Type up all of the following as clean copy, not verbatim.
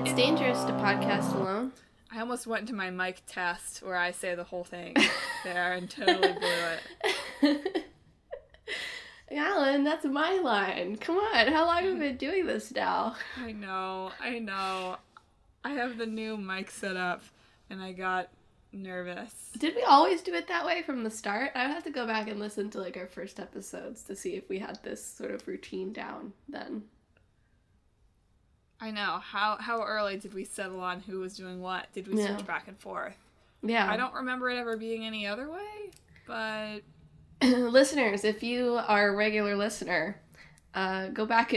It's dangerous to podcast alone. I almost went into my mic test where I say the whole thing there and totally blew it. Alan, that's my line. Come on, how long have we been doing this now? I know. I have the new mic set up and I got nervous. Did we always do it that way from the start? I would have to go back and listen to our first episodes to see if we had this sort of routine down then. I know. How early did we settle on who was doing what? Did we switch back and forth? Yeah. I don't remember it ever being any other way, but... Listeners, if you are a regular listener, go back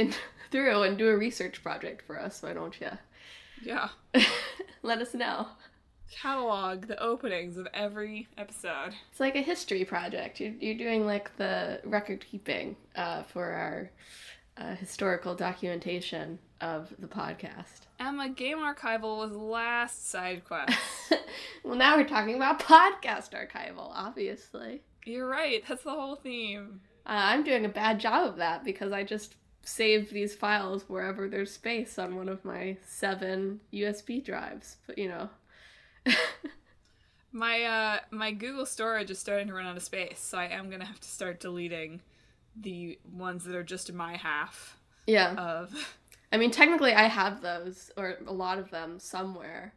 through and do a research project for us, why don't you? Yeah. Let us know. Catalog the openings of every episode. It's like a history project. You're doing the record keeping for our historical documentation of the podcast. Emma, Game Archival was last side quest. Well, now we're talking about podcast archival, obviously. You're right. That's the whole theme. I'm doing a bad job of that because I just saved these files wherever there's space on one of my 7 USB drives. But, My Google storage is starting to run out of space, so I am going to have to start deleting the ones that are just my half. Yeah. I mean, technically I have those, or a lot of them, somewhere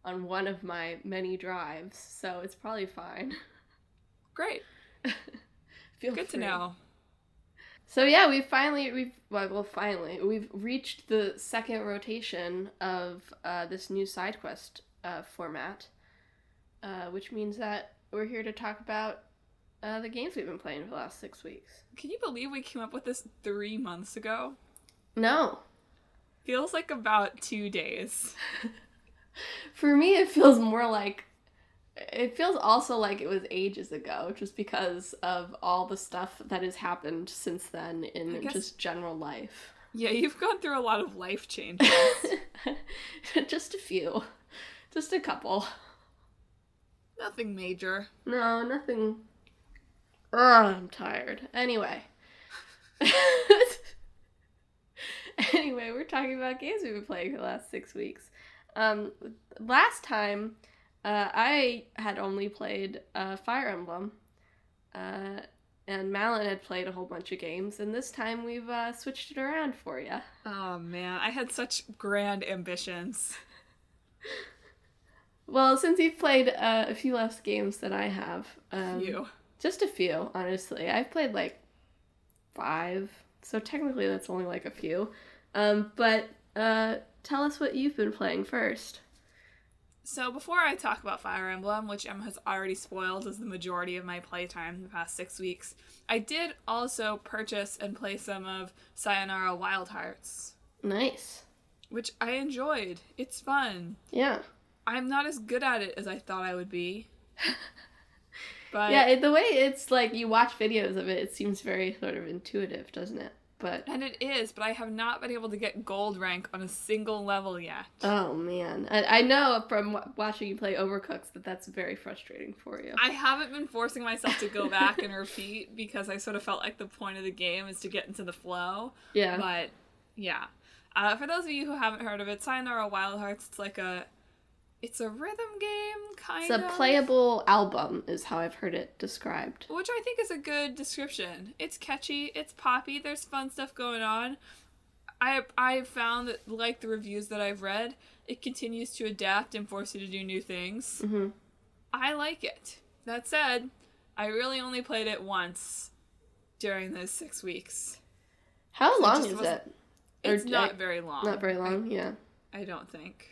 on one of my many drives, so it's probably fine. Great. Feel Good free. to know. So yeah, we've reached the second rotation of this new side quest format, which means that we're here to talk about the games we've been playing for the last 6 weeks. Can you believe we came up with this 3 months ago? No. Feels like about 2 days. For me, it feels more like... It feels also like it was ages ago, just because of all the stuff that has happened since then in just general life. Yeah, you've gone through a lot of life changes. Just a few. Just a couple. Nothing major. No, nothing... Ugh, I'm tired. Anyway. Anyway, we're talking about games we've been playing for the last 6 weeks. Last time... I had only played Fire Emblem, and Madelyn had played a whole bunch of games, and this time we've switched it around for you. Oh man, I had such grand ambitions. Well, since you've played a few less games than I have. Few. Just a few, honestly. I've played 5, so technically that's only a few. But tell us what you've been playing first. So before I talk about Fire Emblem, which Emma has already spoiled as the majority of my playtime in the past 6 weeks, I did also purchase and play some of Sayonara Wild Hearts. Nice. Which I enjoyed. It's fun. Yeah. I'm not as good at it as I thought I would be. But yeah, the way it's you watch videos of it, it seems very sort of intuitive, doesn't it? And it is, but I have not been able to get gold rank on a single level yet. Oh, man. I know from watching you play Overcooked that that's very frustrating for you. I haven't been forcing myself to go back and repeat because I sort of felt like the point of the game is to get into the flow. Yeah. But, yeah. For those of you who haven't heard of it, Sayonara Wild Hearts, it's a rhythm game, kind of. It's a playable album, is how I've heard it described. Which I think is a good description. It's catchy, it's poppy, there's fun stuff going on. I've found that, the reviews that I've read, it continues to adapt and force you to do new things. Mm-hmm. I like it. That said, I really only played it once during those 6 weeks. How long is it? It's not very long. Not very long, yeah. I don't think.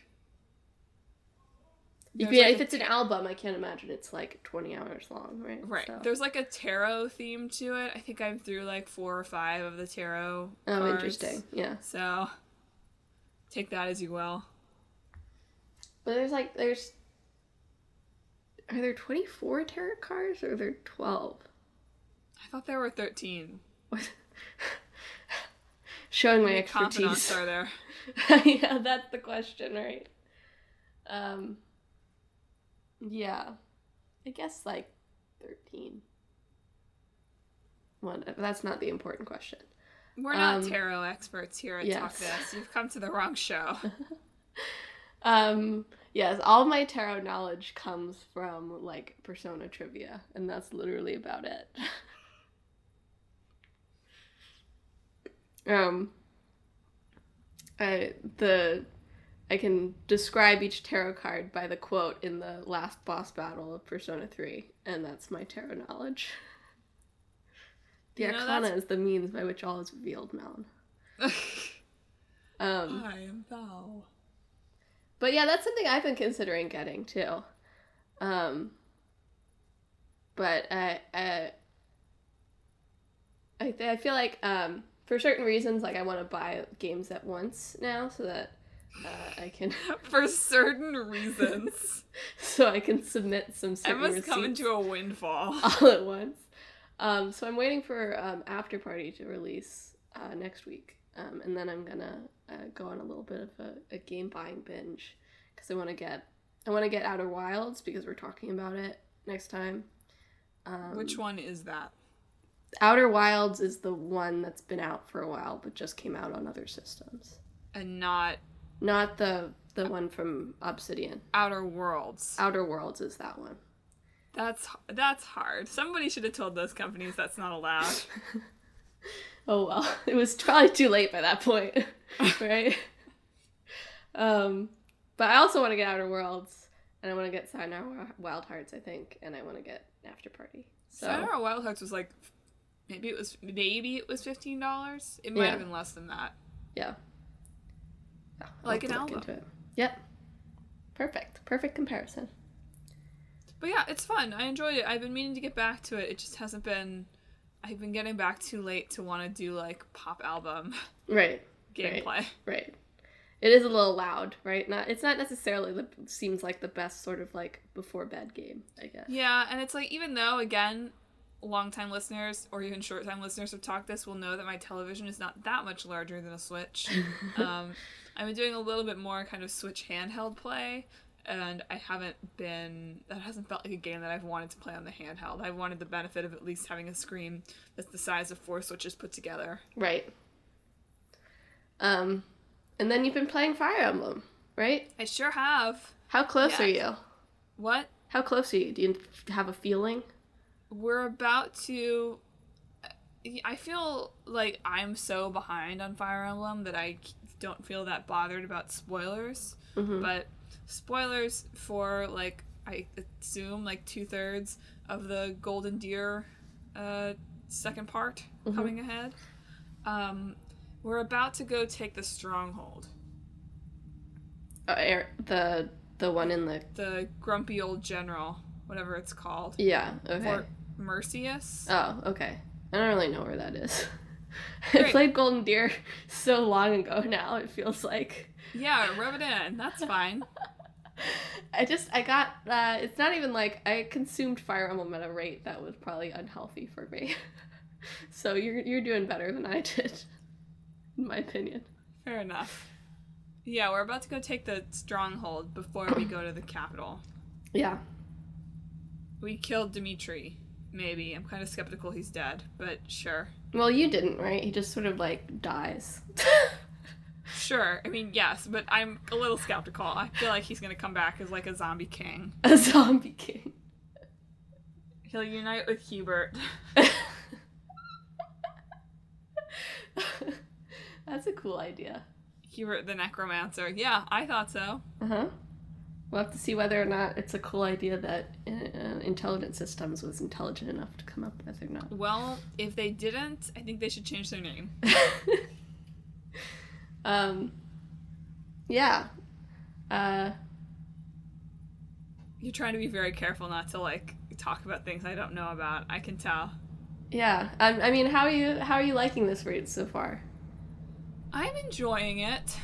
If it's an album, I can't imagine it's 20 hours long, right? Right. So. There's a tarot theme to it. I think I'm through 4 or 5 of the tarot cards. Oh, interesting. Yeah. So, take that as you will. But are there 24 tarot cards or are there 12? I thought there were 13. What? Showing my expertise. expertise. Are there? Yeah, that's the question, right? Yeah. I guess 13. Well, that's not the important question. We're not tarot experts here at Talk This. You've come to the wrong show. Yes, all my tarot knowledge comes from, like, Persona trivia, and that's literally about it. um, I can describe each tarot card by the quote in the last boss battle of Persona 3, and that's my tarot knowledge. The Arcana is the means by which all is revealed, Malin. I am thou. But yeah, that's something I've been considering getting too. But I feel like for certain reasons, like I want to buy games at once now, so that I can for certain reasons, so I can submit some certain Emma's coming to a windfall all at once. So I'm waiting for After Party to release next week, and then I'm gonna go on a little bit of a game buying binge because I want to get Outer Wilds because we're talking about it next time. Which one is that? Outer Wilds is the one that's been out for a while but just came out on other systems. And not the one from Obsidian. Outer Worlds. Outer Worlds is that one. That's hard. Somebody should have told those companies that's not allowed. Oh well, it was probably too late by that point, right? But I also want to get Outer Worlds, and I want to get Sayonara Wild Hearts, I think, and I want to get After Party. So Sayonara Wild Hearts was like, maybe it was $15. It might have been less than that. Yeah. Like an album. Yep. Perfect comparison. But yeah, it's fun. I enjoyed it. I've been meaning to get back to it. It just hasn't been. I've been getting back too late to want to do like pop album. Right. Gameplay. Right. It is a little loud, right? It's not necessarily seems like the best sort of like before bed game, I guess. Yeah, and it's like even though again, long-time listeners or even short-time listeners of Talk This will know that my television is not that much larger than a Switch. I've been doing a little bit more kind of Switch handheld play, and that hasn't felt like a game that I've wanted to play on the handheld. I wanted the benefit of at least having a screen that's the size of 4 Switches put together. Right. And then you've been playing Fire Emblem, right? I sure have. How close are you? What? How close are you? Do you have a feeling? We're about to... I feel like I'm so behind on Fire Emblem that I don't feel that bothered about spoilers. Mm-hmm. But spoilers for, like, I assume, like, 2/3 of the Golden Deer second part coming ahead. We're about to go take the Stronghold. The one in the grumpy old general, whatever it's called. Yeah, okay. Fort Mercius. Oh, okay. I don't really know where that is. I played Golden Deer so long ago now, it feels like. Yeah, rub it in. That's fine. it's not even like I consumed Fire Emblem at a rate that was probably unhealthy for me. So you're doing better than I did, in my opinion. Fair enough. Yeah, we're about to go take the Stronghold before we go to the capital. Yeah. We killed Dimitri. Maybe. I'm kind of skeptical he's dead, but sure. Well, you didn't, right? He just sort of, like, dies. Sure. I mean, yes, but I'm a little skeptical. I feel like he's going to come back as, like, a zombie king. A zombie king. He'll unite with Hubert. That's a cool idea. Hubert the Necromancer. Yeah, I thought so. Uh-huh. We'll have to see whether or not it's a cool idea that Intelligent Systems was intelligent enough to come up with or not. Well, if they didn't, I think they should change their name. Yeah. You're trying to be very careful not to, like, talk about things I don't know about. I can tell. Yeah. I mean, how are you liking this raid so far? I'm enjoying it.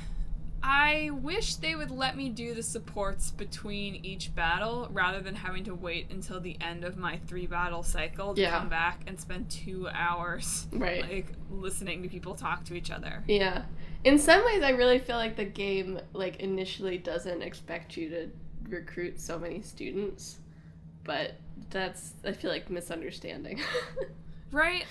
I wish they would let me do the supports between each battle rather than having to wait until the end of my 3-battle cycle to come back and spend 2 hours like listening to people talk to each other. Yeah. In some ways I really feel like the game like initially doesn't expect you to recruit so many students, but that's I feel like misunderstanding. Right?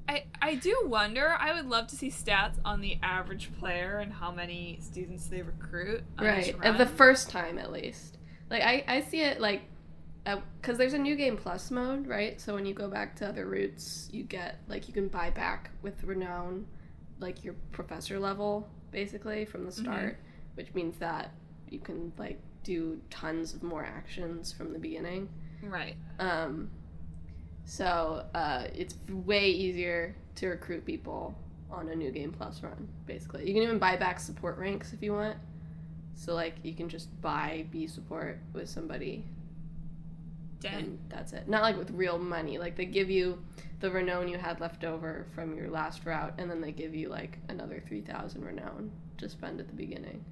I do wonder. I would love to see stats on the average player and how many students they recruit. Right, at the first time at least. Like, I see it, like, because there's a New Game Plus mode, right? So when you go back to other routes, you get, like, you can buy back with Renown, like, your professor level, basically, from the start, which means that you can, like, do tons of more actions from the beginning. Right. So it's way easier to recruit people on a New Game Plus run, basically. You can even buy back support ranks if you want. So, like, you can just buy B support with somebody. Dang. And that's it. Not, like, with real money. Like, they give you the renown you had left over from your last route, and then they give you, like, another 3,000 renown to spend at the beginning.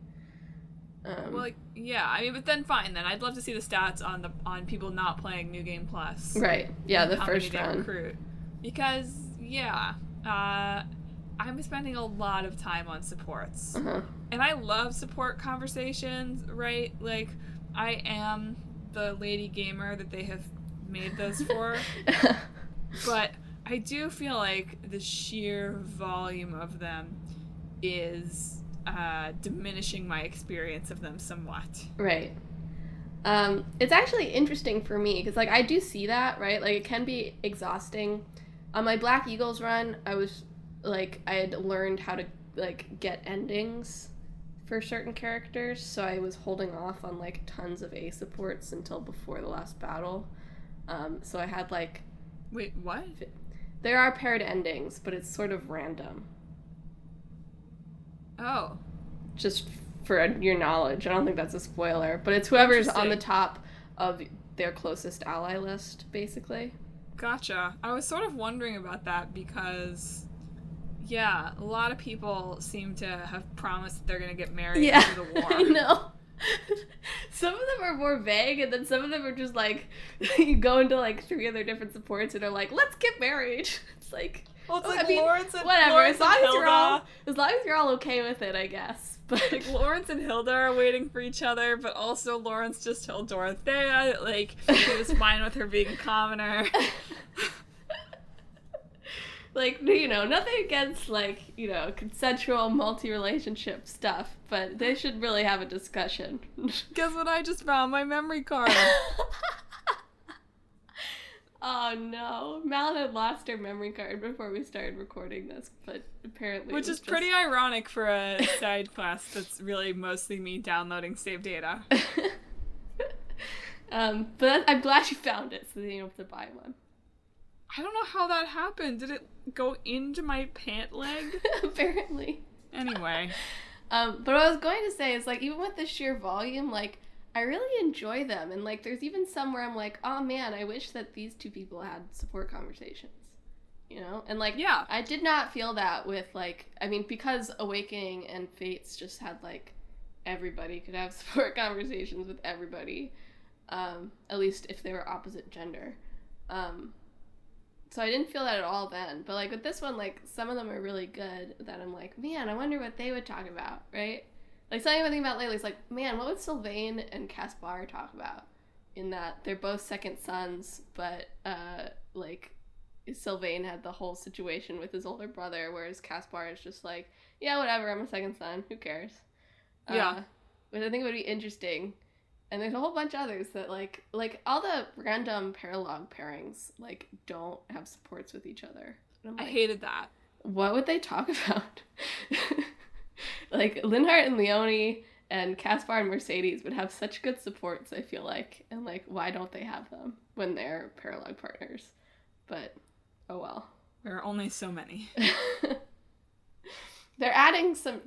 Well, yeah, I mean, but then fine. Then I'd love to see the stats on people not playing New Game Plus. Right. Yeah, the how first many they run. recruit. Because I'm spending a lot of time on supports, and I love support conversations. Right, like I am the lady gamer that they have made those for, but I do feel like the sheer volume of them is diminishing my experience of them somewhat. Right. It's actually interesting for me because, like, I do see that, right? Like, it can be exhausting. On my Black Eagles run, I was, like, I had learned how to, like, get endings for certain characters, so I was holding off on, like, tons of A supports until before the last battle. So I had, like... Wait, what? There are paired endings, but it's sort of random. Oh. Just for your knowledge. I don't think that's a spoiler, but it's whoever's on the top of their closest ally list, basically. Gotcha. I was sort of wondering about that because, yeah, a lot of people seem to have promised that they're going to get married after the war. I know. Some of them are more vague, and then some of them are just like, you go into like 3 of their different supports and they're like, let's get married. It's like... Well, it's like Lawrence and whatever. Lawrence as long and as you're all okay with it, I guess. But like Lawrence and Hilda are waiting for each other, but also Lawrence just told Dorothea like he was fine with her being a commoner. Like, you know, nothing against, like, you know, consensual multi-relationship stuff, but they should really have a discussion. Guess what? I just found my memory card. Oh no, Mal had lost her memory card before we started recording this, but apparently which is pretty ironic for a side quest that's really mostly me downloading save data. But I'm glad you found it, so then you don't have to buy one. I don't know how that happened. Did it go into my pant leg? Apparently. Anyway. But what I was going to say is, like, even with the sheer volume, like, I really enjoy them, and, like, there's even some where I'm like, oh man, I wish that these 2 people had support conversations, you know? And, like, yeah, I did not feel that with, like, I mean, because Awakening and Fates just had, like, everybody could have support conversations with everybody, at least if they were opposite gender, so I didn't feel that at all then, but, like, with this one, like, some of them are really good that I'm like, man, I wonder what they would talk about, right? Like, something I've been thinking about lately is, like, man, what would Sylvain and Caspar talk about? In that they're both second sons, but, like, Sylvain had the whole situation with his older brother, whereas Caspar is just like, yeah, whatever, I'm a second son, who cares? Yeah. Which I think would be interesting. And there's a whole bunch of others that, like all the random paralog pairings, like, don't have supports with each other. I hated that. What would they talk about? Like, Linhardt and Leonie and Caspar and Mercedes would have such good supports, I feel like. And, like, why don't they have them when they're paralog partners? But, oh well. There are only so many. They're adding some...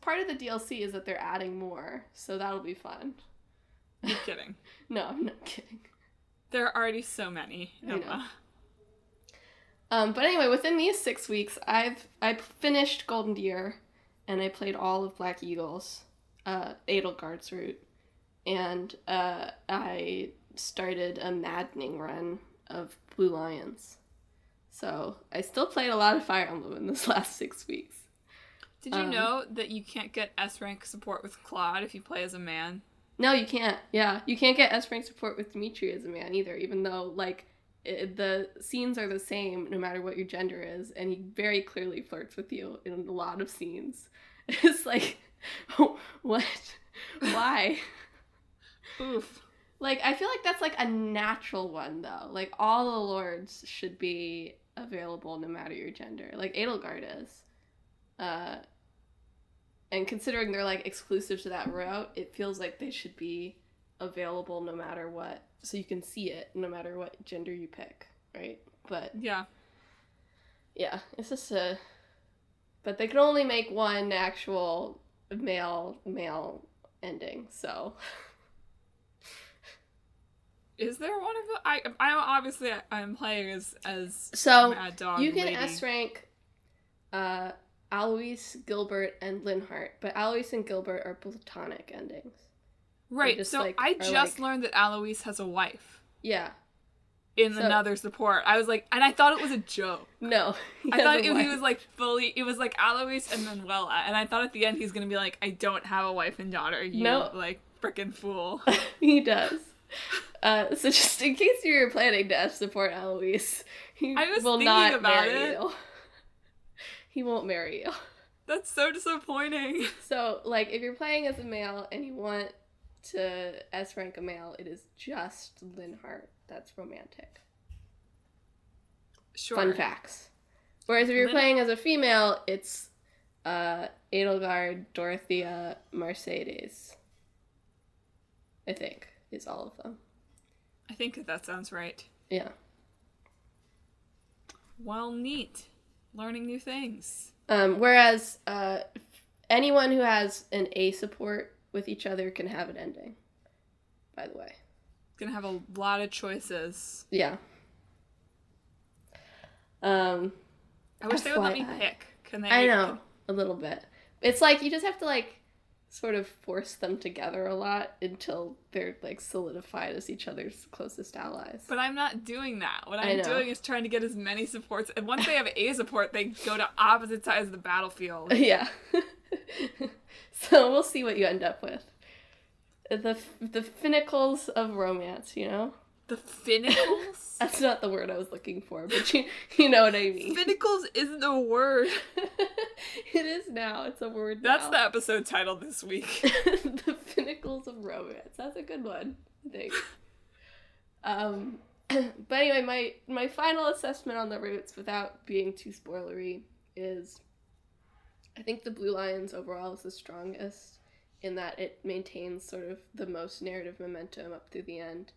Part of the DLC is that they're adding more, so that'll be fun. You're kidding. No, I'm not kidding. There are already so many, Emma. But anyway, within these 6 weeks, I finished Golden Deer, and I played all of Black Eagles, Edelgard's route, and I started a maddening run of Blue Lions. So I still played a lot of Fire Emblem in this last 6 weeks. Did you know that you can't get S-rank support with Claude if you play as a man? No, you can't. Yeah, you can't get S-rank support with Dimitri as a man either, even though, like, the scenes are the same no matter what your gender is, and he very clearly flirts with you in a lot of scenes. It's like, what? Why? Oof. Like, I feel like that's like a natural one though. Like, all the lords should be available no matter your gender. Like Edelgard is. And considering they're like exclusive to that route, it feels like they should be available no matter what. So you can see it no matter what gender you pick, right? But yeah, it's just but they can only make one actual male ending, so. Is there one of the? I'm playing as so Mad Dog you can lady. S rank Alois, Gilbert, and Linhart, but Alois and Gilbert are platonic endings. Right, so like, I just learned that Alois has a wife. Yeah. In another support. I was like, and I thought it was a joke. No. I thought he was like it was like Alois and Manuela, and I thought at the end he's gonna be like, I don't have a wife and daughter, you like frickin' fool. He does. So just in case you were planning to support Alois, he will not marry you. He won't marry you. That's so disappointing. So, like, if you're playing as a male and you want to S-rank a male, it is just Linhart that's romantic. Sure. Fun facts. Whereas if you're playing as a female, it's Edelgard, Dorothea, Mercedes. I think is all of them. I think that sounds right. Yeah. Well, neat. Learning new things. Whereas anyone who has an A support with each other can have an ending, by the way. Gonna have a lot of choices. Yeah. I wish they would let me pick. Can they? I know, a little bit. It's like you just have to like sort of force them together a lot until they're like solidified as each other's closest allies. But I'm not doing that. What I'm doing is trying to get as many supports. And once they have A support, they go to opposite sides of the battlefield. Yeah. So we'll see what you end up with. The Finnacles of romance, you know? The Finnacles? That's not the word I was looking for, but you know what I mean. Finnacles isn't a word. It is now. It's a word That's now. the episode title this week. The Finnacles of romance. That's a good one, I think. But anyway, my final assessment on the roots, without being too spoilery, is I think the Blue Lions overall is the strongest in that it maintains sort of the most narrative momentum up through the end.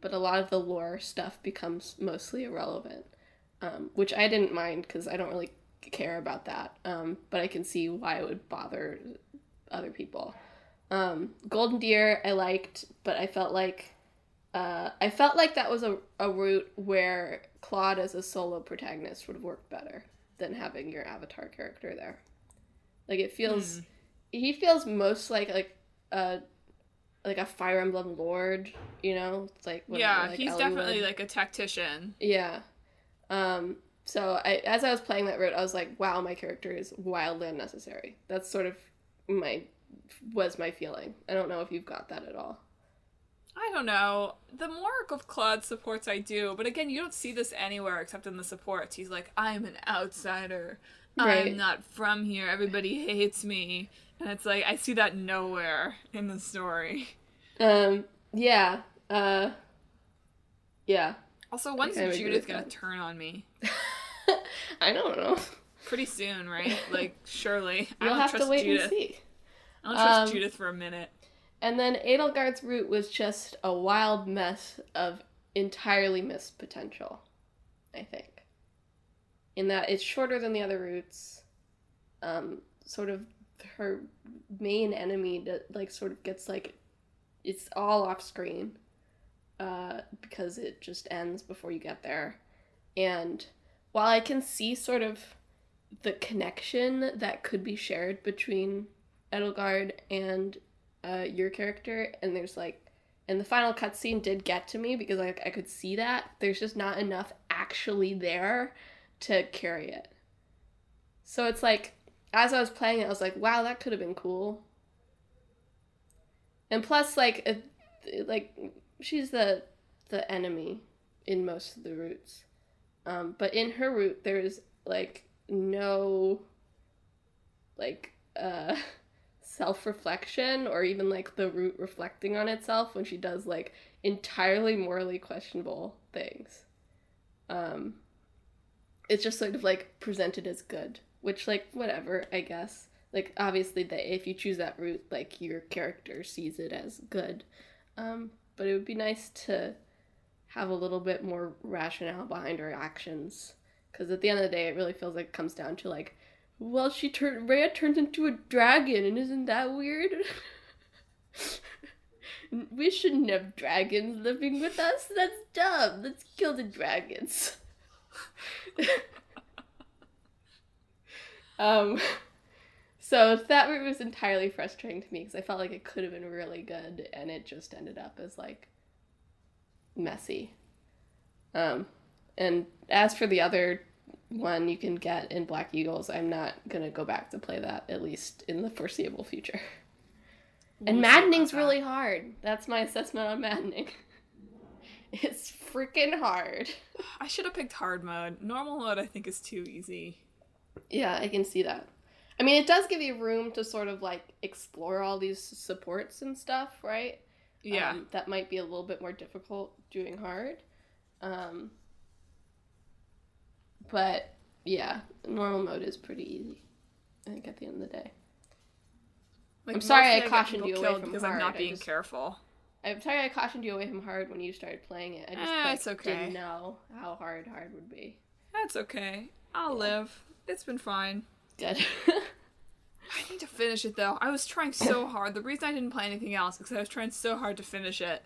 But a lot of the lore stuff becomes mostly irrelevant, which I didn't mind because I don't really care about that. But I can see why it would bother other people. Golden Deer I liked, but I felt like that was a route where Claude as a solo protagonist would have worked better than having your avatar character there. Like it feels, he feels most like a Fire Emblem Lord, you know? It's like he's Ellie definitely like a tactician. Yeah. So as I was playing that route, I was like, wow, my character is wildly unnecessary. That's sort of was my feeling. I don't know if you've got that at all. I don't know. The more of Claude supports I do, but again, you don't see this anywhere except in the supports. He's like, I'm an outsider. Right. I'm not from here. Everybody hates me. And it's like, I see that nowhere in the story. Yeah. Yeah. Also, when's Judith gonna turn on me? I don't know. Pretty soon, right? Like, surely. You'll have to wait and see. I don't trust Judith for a minute. And then Edelgard's route was just a wild mess of entirely missed potential, I think. In that it's shorter than the other routes. Sort of her main enemy that like sort of gets like it's all off screen because it just ends before you get there. And while I can see sort of the connection that could be shared between Edelgard and your character, and there's like, and the final cutscene did get to me because I could see that there's just not enough actually there to carry it. So it's like, as I was playing it, I was like, wow, that could have been cool. And plus, like she's the enemy, in most of the routes. But in her route, there's, like, no, like, self-reflection or even, like, the route reflecting on itself when she does, like, entirely morally questionable things. It's just sort of, like, presented as good, which, like, whatever, I guess. Like, obviously, if you choose that route, like, your character sees it as good. But it would be nice to have a little bit more rationale behind her actions. Because at the end of the day, it really feels like it comes down to, like, well, Rhea turns into a dragon, and isn't that weird? We shouldn't have dragons living with us. That's dumb. Let's kill the dragons. So that route was entirely frustrating to me because I felt like it could have been really good, and it just ended up as, like, messy. And as for the other one you can get in Black Eagles, I'm not gonna go back to play that, at least in the foreseeable future. And maddening's really hard. That's my assessment on maddening. It's freaking hard. I should have picked hard mode. Normal mode I think is too easy. Yeah, I can see that. I mean, it does give you room to sort of, like, explore all these supports and stuff, right? Yeah. That might be a little bit more difficult doing hard. But, yeah, normal mode is pretty easy, I think, at the end of the day. Like, I'm sorry I cautioned you away from because hard. I'm not being careful. I'm sorry I cautioned you away from hard when you started playing it. I just it's okay. didn't know how hard would be. That's okay. I'll live. It's been fine. Good. I need to finish it, though. I was trying so hard. The reason I didn't play anything else is because I was trying so hard to finish it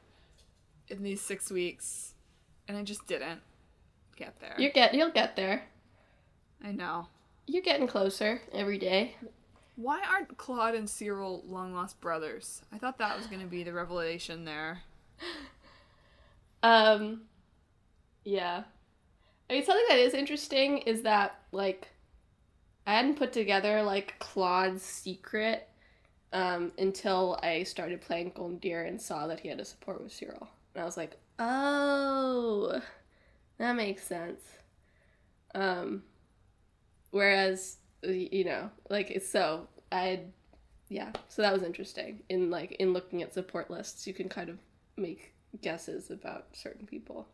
in these 6 weeks, and I just didn't get there. You'll get there. I know. You're getting closer every day. Why aren't Claude and Cyril long-lost brothers? I thought that was going to be the revelation there. Yeah. I mean, something that is interesting is that, like, I hadn't put together, like, Claude's secret until I started playing Golden Deer and saw that he had a support with Cyril. And I was like, oh, that makes sense. Whereas, you know, like, so that was interesting. In looking at support lists, you can kind of make guesses about certain people.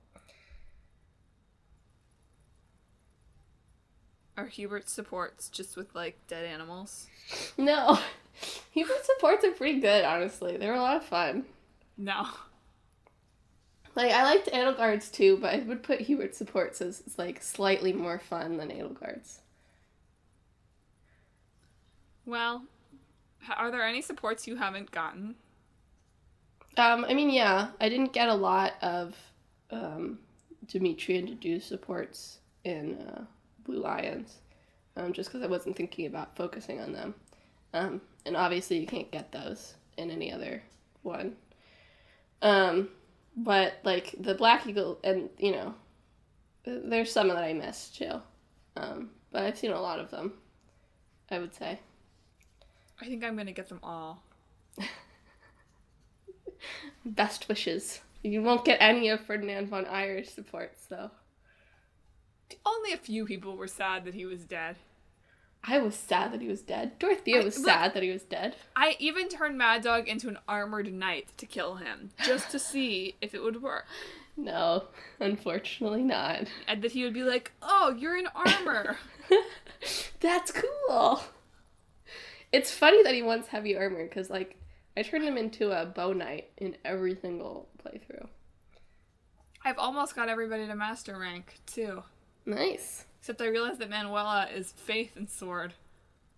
Are Hubert's supports just with, like, dead animals? No. Hubert's supports are pretty good, honestly. They were a lot of fun. No. Like, I liked Edelgard's too, but I would put Hubert's supports as, like, slightly more fun than Edelgard's. Well, are there any supports you haven't gotten? I mean, yeah. I didn't get a lot of Dimitri and Dedu supports in Blue Lions, just because I wasn't thinking about focusing on them. And obviously you can't get those in any other one. But, like, the Black Eagle, and, you know, there's some that I missed, too. But I've seen a lot of them, I would say. I think I'm going to get them all. Best wishes. You won't get any of Ferdinand von Eyer's supports, though. Only a few people were sad that he was dead. I was sad that he was dead. Dorothea was sad that he was dead. I even turned Mad Dog into an armored knight to kill him, just to see if it would work. No, unfortunately not. And that he would be like, oh, you're in armor. That's cool. It's funny that he wants heavy armor, because, like, I turned him into a bow knight in every single playthrough. I've almost got everybody to master rank, too. Nice. Except I realized that Manuela is faith and sword.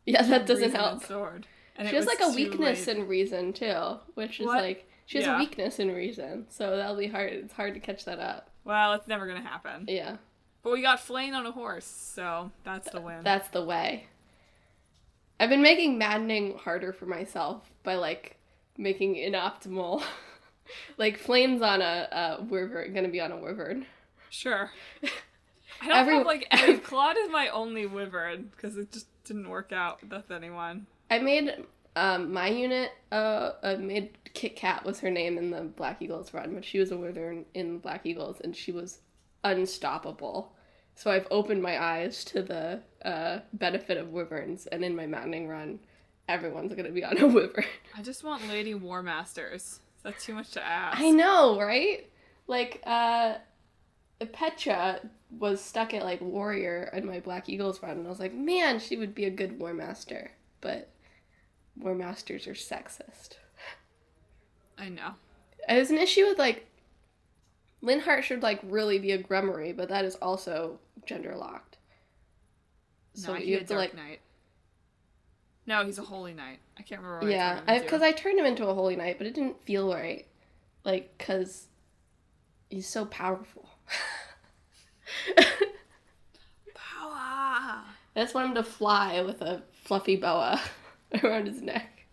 Yeah, that doesn't help. And sword. And she has, like, a weakness in reason, too, which is, like, she has a weakness in reason, so that'll be hard. It's hard to catch that up. Well, it's never gonna happen. Yeah. But we got Flayn on a horse, so that's the win. That's the way. I've been making maddening harder for myself by, like, making inoptimal. Like, Flayn's on a wyvern, gonna be on a wyvern. Sure. I don't have, like, Claude is my only wyvern, because it just didn't work out with anyone. I made, my unit, I made Kit Kat was her name in the Black Eagles run, but she was a wyvern in Black Eagles, and she was unstoppable. So I've opened my eyes to the benefit of wyverns, and in my maddening run, everyone's going to be on a wyvern. I just want Lady War Masters. That's too much to ask. I know, right? Like, Petra was stuck at, like, warrior in my Black Eagles run, and I was like, man, she would be a good war master. But war masters are sexist. I know. There's an issue with, like, Linhardt should, like, really be a grummery, but that is also gender-locked. So no, you have to, like... Knight. No, he's a holy knight. I can't remember what I turned him into. Because I turned him into a holy knight, but it didn't feel right. Like, because he's so powerful. Power! I just want him to fly with a fluffy boa around his neck.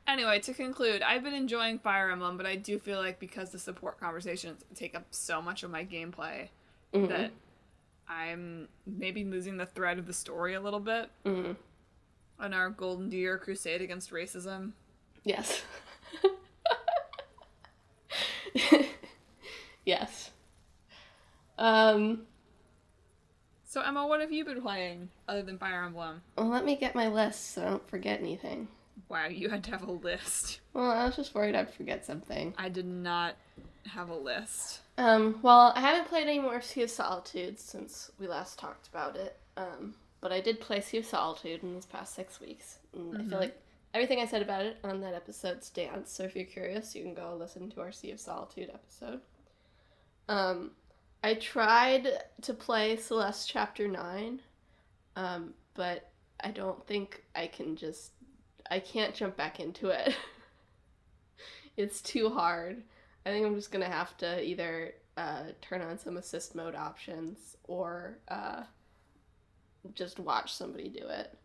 Anyway, to conclude, I've been enjoying Fire Emblem, but I do feel like because the support conversations take up so much of my gameplay that I'm maybe losing the thread of the story a little bit on our Golden Deer crusade against racism. Yes. Yes. So, Emma, what have you been playing other than Fire Emblem? Well, let me get my list so I don't forget anything. Wow, you had to have a list. Well, I was just worried I'd forget something. I did not have a list. Well, I haven't played any more Sea of Solitude since we last talked about it. But I did play Sea of Solitude in these past 6 weeks. And I feel like everything I said about it on that episode stands. So if you're curious, you can go listen to our Sea of Solitude episode. I tried to play Celeste Chapter 9, but I don't think I can't jump back into it. It's too hard. I think I'm just gonna have to either turn on some assist mode options or just watch somebody do it.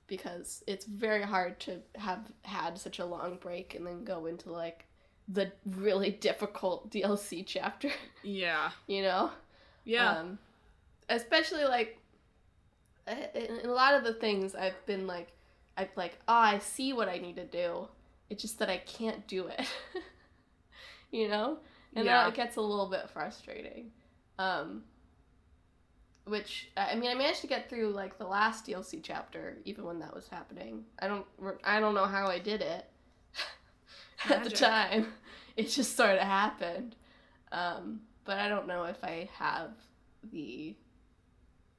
Because it's very hard to have had such a long break and then go into, like, the really difficult DLC chapter. Yeah. You know? Yeah. Especially, like, in a lot of the things I've been, like, I see what I need to do. It's just that I can't do it. You know? And then it gets a little bit frustrating. Which, I mean, I managed to get through, like, the last DLC chapter, even when that was happening. I don't know how I did it. At the time. It just sort of happened. But I don't know if I have the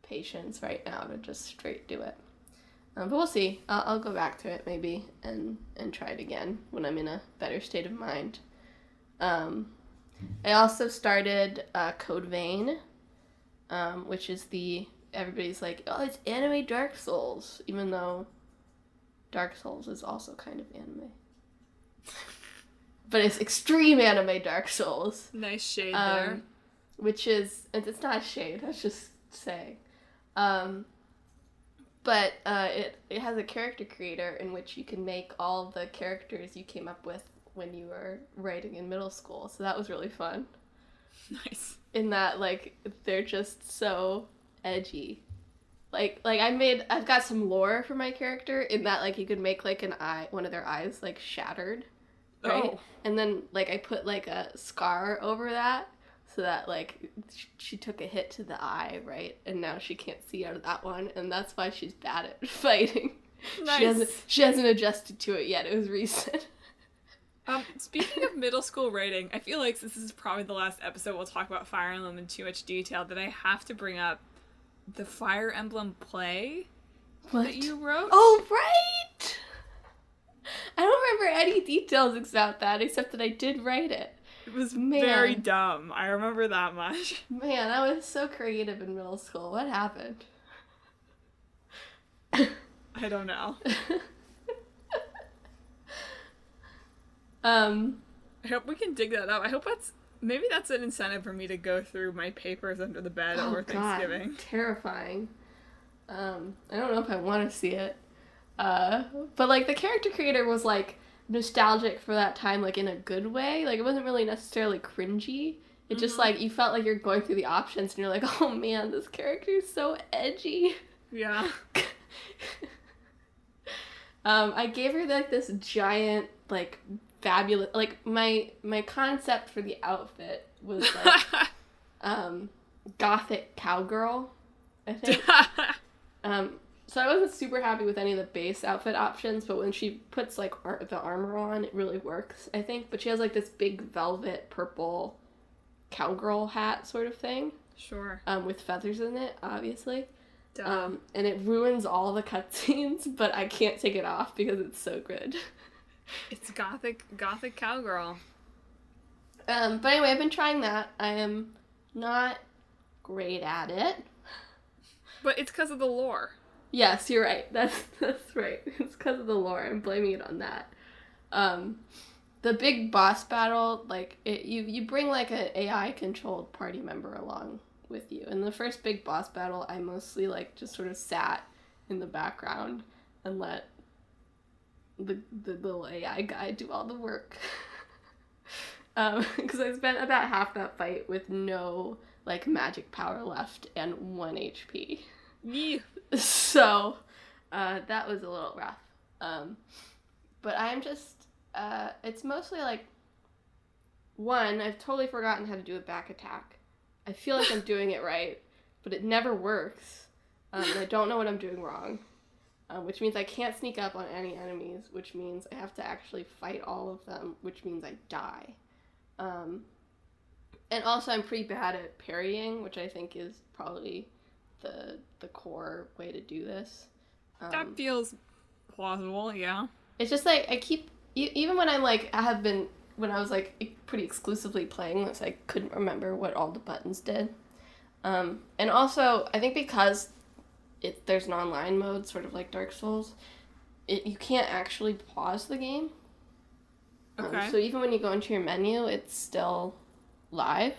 patience right now to just straight do it. But we'll see. I'll go back to it maybe and try it again when I'm in a better state of mind. I also started Code Vein, which is everybody's like, oh, it's anime Dark Souls, even though Dark Souls is also kind of anime. But it's extreme anime Dark Souls. Nice shade there. Which is, it's not a shade, that's just saying. But it has a character creator in which you can make all the characters you came up with when you were writing in middle school. So that was really fun. Nice. In that, like, they're just so edgy. Like I've got some lore for my character in that, like, you could make, like, one of their eyes, like, shattered. Right? Oh. And then, like, I put, like, a scar over that. So that, like, she took a hit to the eye, right? And now she can't see out of that one, and that's why she's bad at fighting. Nice. She hasn't adjusted to it yet. It was recent. Speaking of middle school writing, I feel like this is probably the last episode we'll talk about Fire Emblem in too much detail, that I have to bring up the Fire Emblem play that you wrote. Oh, right! I don't remember any details about that, except that I did write it. It was very dumb. I remember that much. Man, I was so creative in middle school. What happened? I don't know. I hope we can dig that up. I hope maybe that's an incentive for me to go through my papers under the bed over Thanksgiving. God, terrifying. I don't know if I want to see it. But, like, the character creator was, like, nostalgic for that time, like, in a good way. Like, it wasn't really necessarily cringy. It just, like, you felt like you're going through the options and you're like, oh man, this character is so edgy. Yeah. I gave her, like, this giant, like, fabulous. Like, my concept for the outfit was, like, gothic cowgirl, I think. So I wasn't super happy with any of the base outfit options, but when she puts, like, the armor on, it really works, I think. But she has, like, this big velvet purple cowgirl hat sort of thing. Sure. With feathers in it, obviously. Dumb. And it ruins all the cutscenes, but I can't take it off because it's so good. It's gothic cowgirl. But anyway, I've been trying that. I am not great at it. But it's because of the lore. Yes, you're right. That's right. It's because of the lore. I'm blaming it on that. The big boss battle, like, you bring, like, an AI-controlled party member along with you. In the first big boss battle, I mostly, like, just sort of sat in the background and let the little AI guy do all the work. Because I spent about half that fight with no, like, magic power left and 1 HP. Yeah. So, that was a little rough. But I'm just, it's mostly, like, one, I've totally forgotten how to do a back attack. I feel like I'm doing it right, but it never works. And I don't know what I'm doing wrong. Which means I can't sneak up on any enemies, which means I have to actually fight all of them, which means I die. And also I'm pretty bad at parrying, which I think is probably the core way to do this. That feels plausible, yeah. It's just like I keep, even when I'm like, when I was like pretty exclusively playing this, I couldn't remember what all the buttons did. And also, I think because there's an online mode, sort of like Dark Souls, you can't actually pause the game. Okay. So even when you go into your menu, it's still live,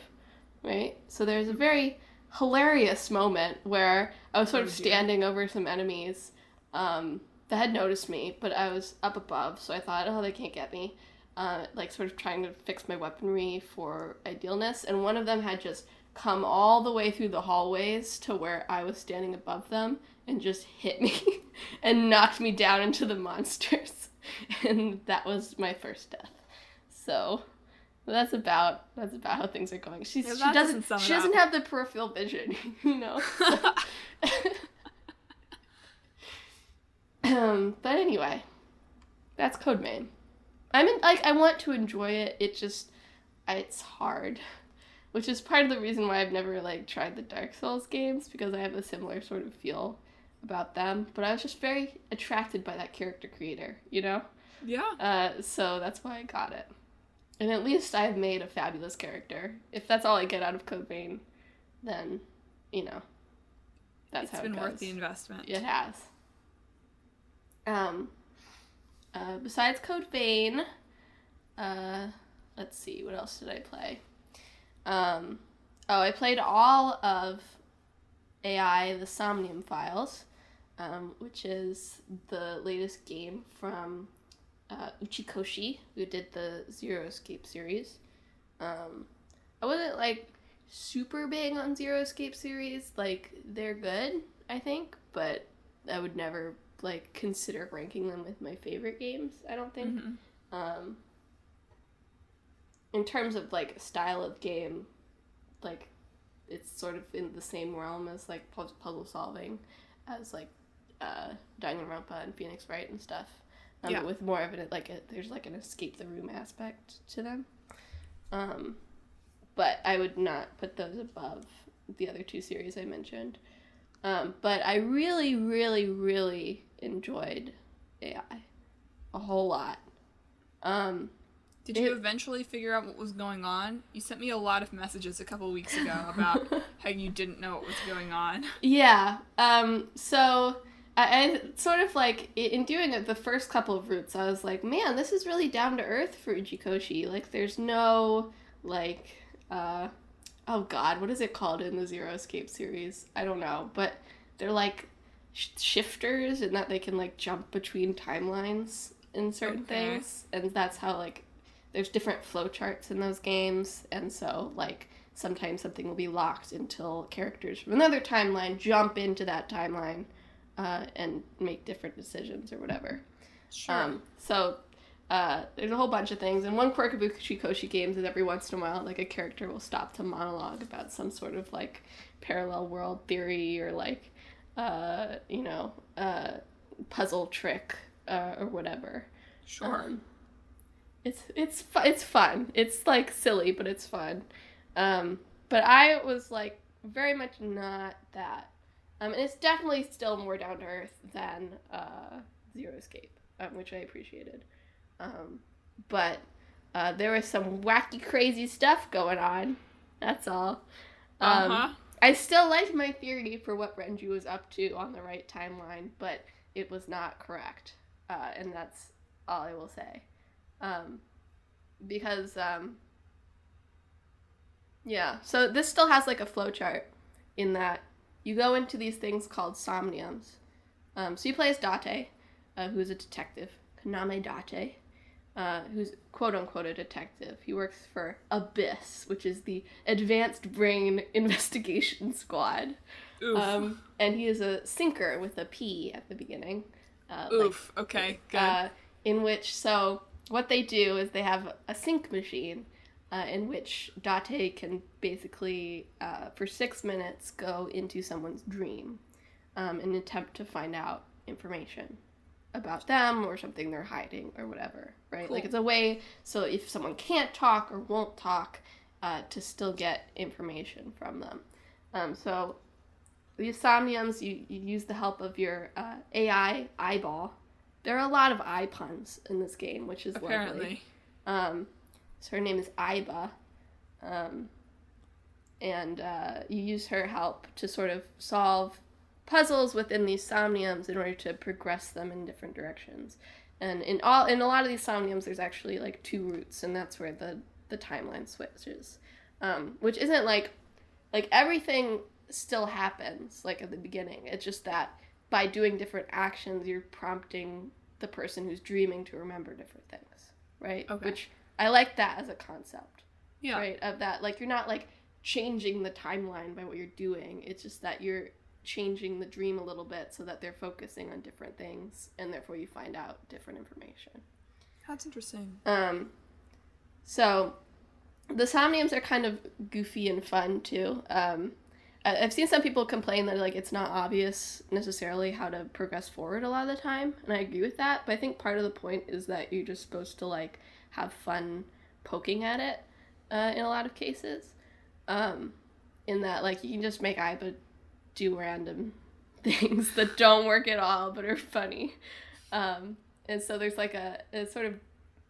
right? So there's a very hilarious moment where I was sort of standing over some enemies that had noticed me, but I was up above, so I thought, oh, they can't get me. Like, sort of trying to fix my weaponry for idealness, and one of them had just come all the way through the hallways to where I was standing above them and just hit me and knocked me down into the monsters. And that was my first death. So that's about how things are going. She doesn't have the peripheral vision, you know. But anyway, that's Code Vein. I want to enjoy it. It's hard, which is part of the reason why I've never, like, tried the Dark Souls games, because I have a similar sort of feel about them. But I was just very attracted by that character creator, you know? Yeah. So that's why I got it. And at least I've made a fabulous character. If that's all I get out of Code Vein, then, you know, that's how it goes. It's been worth the investment. It has. Besides Code Vein, let's see, what else did I play? I played all of AI, the Somnium Files, which is the latest game from Uchikoshi, who did the Zero Escape series. I wasn't, like, super big on Zero Escape series. Like, they're good, I think, but I would never, like, consider ranking them with my favorite games, I don't think. Mm-hmm. In terms of, like, style of game, like, it's sort of in the same realm as, like, puzzle solving as, like, Danganronpa and Phoenix Wright and stuff. Yeah. But with more of it, like, there's, like, an escape the room aspect to them. But I would not put those above the other two series I mentioned. But I really, really, really enjoyed AI. A whole lot. Did you eventually figure out what was going on? You sent me a lot of messages a couple weeks ago about how you didn't know what was going on. Yeah. So I sort of, like, in doing it, the first couple of routes, I was like, man, this is really down to earth for Uchikoshi. Like, there's no, like, oh god, what is it called in the Zero Escape series? I don't know. But they're, like, shifters, in that they can, like, jump between timelines in certain things. And that's how, like, there's different flowcharts in those games, and so, like, sometimes something will be locked until characters from another timeline jump into that timeline and make different decisions or whatever. Sure. So There's a whole bunch of things, and one quirk of Uchikoshi games is every once in a while, like, a character will stop to monologue about some sort of, like, parallel world theory or, like, puzzle trick or whatever. Sure. It's fun. It's, like, silly, but it's fun. But I was, like, very much not that. And it's definitely still more down to earth than Zero Escape, which I appreciated. But there was some wacky, crazy stuff going on. That's all. I still liked my theory for what Renju was up to on the right timeline, but it was not correct. And that's all I will say. Because, yeah. So this still has, like, a flowchart in that you go into these things called somniums. So you play as Date, who's a detective. Kaname Date. Who's quote-unquote a detective. He works for Abyss, which is the Advanced Brain Investigation Squad. Oof. And he is a sinker with a P at the beginning. Oof. Okay, good. In which, so, what they do is they have a sync machine in which Date can basically, for 6 minutes, go into someone's dream in an attempt to find out information about them or something they're hiding or whatever, right? Cool. Like, it's a way so if someone can't talk or won't talk, to still get information from them. So these somniums, you use the help of your AI eyeball. There are a lot of eye puns in this game, which is apparently lovely. So her name is Aiba, and you use her help to sort of solve puzzles within these somniums in order to progress them in different directions. And in a lot of these somniums, there's actually, like, 2 routes, and that's where the timeline switches. Which isn't, like everything still happens, like, at the beginning. It's just that by doing different actions, you're prompting the person who's dreaming to remember different things, right? Okay. Which I like that as a concept. Yeah. Right? Of that, like, you're not, like, changing the timeline by what you're doing. It's just that you're changing the dream a little bit so that they're focusing on different things, and therefore you find out different information. That's interesting. So the somniums are kind of goofy and fun too. I've seen some people complain that, like, it's not obvious necessarily how to progress forward a lot of the time, and I agree with that, but I think part of the point is that you're just supposed to, like, have fun poking at it in a lot of cases. In that, like, you can just make Aiba do random things that don't work at all but are funny. And so there's, like, a sort of,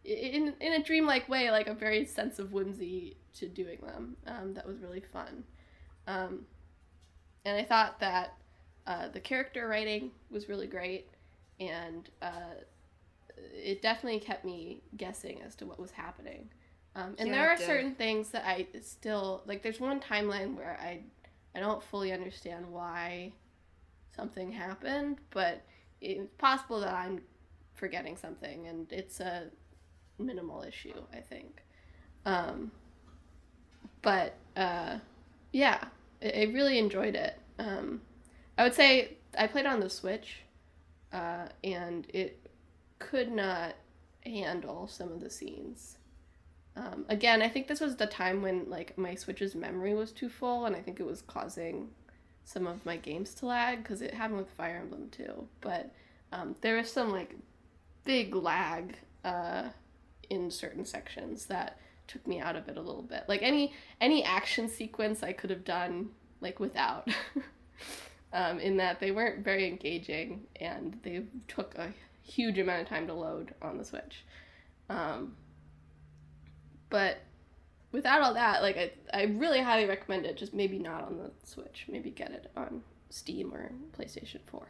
in a dreamlike way, like, a very sense of whimsy to doing them that was really fun. And I thought that the character writing was really great, and it definitely kept me guessing as to what was happening. And there are certain things that I still, like, there's one timeline where I don't fully understand why something happened, but it's possible that I'm forgetting something, and it's a minimal issue, I think. Yeah, I really enjoyed it. I would say I played on the Switch, and it could not handle some of the scenes. Again, I think this was the time when, like, my Switch's memory was too full, and I think it was causing some of my games to lag, because it happened with Fire Emblem too. But there was some, like, big lag in certain sections that took me out of it a little bit. Like, any action sequence I could have done, like, without. In that they weren't very engaging, and they took a huge amount of time to load on the Switch. But without all that, like, I really highly recommend it, just maybe not on the Switch. Maybe get it on Steam or PlayStation 4.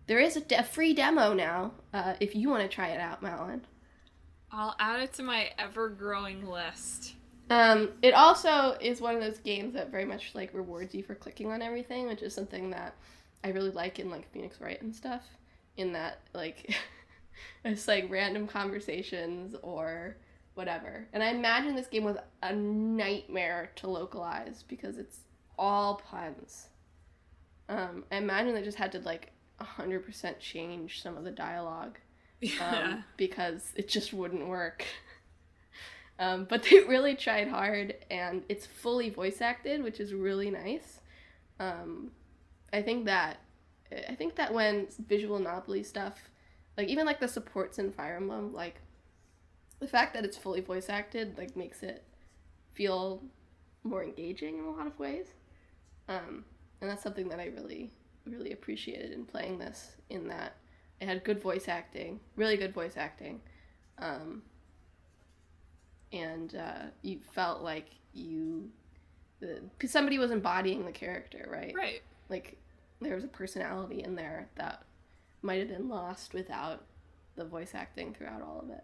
There is a free demo now, if you want to try it out, Madelyn. I'll add it to my ever-growing list. It also is one of those games that very much, like, rewards you for clicking on everything, which is something that I really like in, like, Phoenix Wright and stuff, in that, like, it's, like, random conversations or whatever. And I imagine this game was a nightmare to localize because it's all puns. I imagine they just had to, like, 100% change some of the dialogue Yeah. Because it just wouldn't work. But they really tried hard, and it's fully voice acted, which is really nice. I think that when visual novelty stuff, like even like the supports in Fire Emblem, like the fact that it's fully voice acted like makes it feel more engaging in a lot of ways. And that's something that I really, really appreciated in playing this, in that it had good voice acting, really good voice acting. And you felt like somebody was embodying the character, right? Right. Like, there was a personality in there that might have been lost without the voice acting throughout all of it.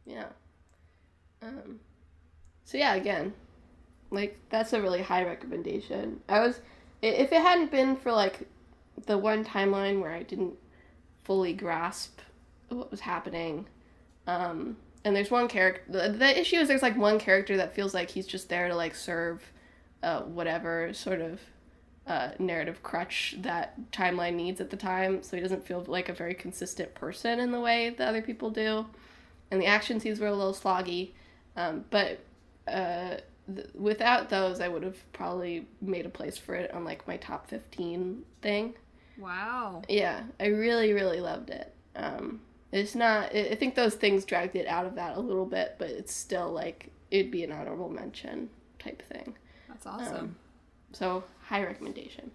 Yeah. So yeah, again, like, that's a really high recommendation. If it hadn't been for, like, the one timeline where I didn't fully grasp what was happening, and there's one character, the issue is there's, like, one character that feels like he's just there to, like, serve whatever sort of narrative crutch that timeline needs at the time, so he doesn't feel like a very consistent person in the way that other people do. And the action scenes were a little sloggy, but without those, I would have probably made a place for it on, like, my top 15 thing. Wow. Yeah, I really, really loved it. It's not, I think those things dragged it out of that a little bit, but it's still, like, it'd be an honorable mention type thing. That's awesome. So, high recommendation.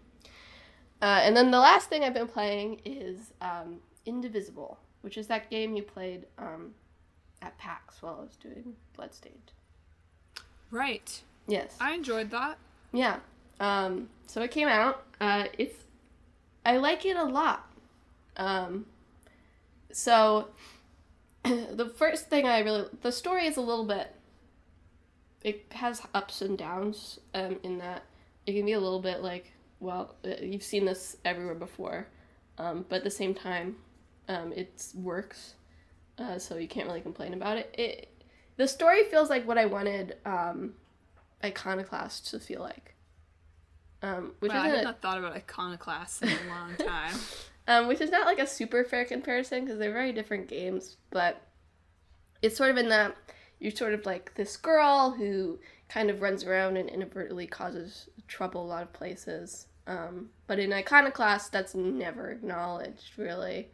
And then the last thing I've been playing is Indivisible, which is that game you played at PAX while I was doing Bloodstained. Right. Yes. I enjoyed that. Yeah. So it came out. I like it a lot. So the first thing the story is a little bit, it has ups and downs, in that it can be a little bit like, well, you've seen this everywhere before, but at the same time, it works, so you can't really complain about it. The story feels like what I wanted Iconoclast to feel like. Which I have not thought about Iconoclast in a long time. Which is not like a super fair comparison because they're very different games, but it's sort of in that you're sort of like this girl who kind of runs around and inadvertently causes trouble a lot of places. But in Iconoclast, that's never acknowledged, really.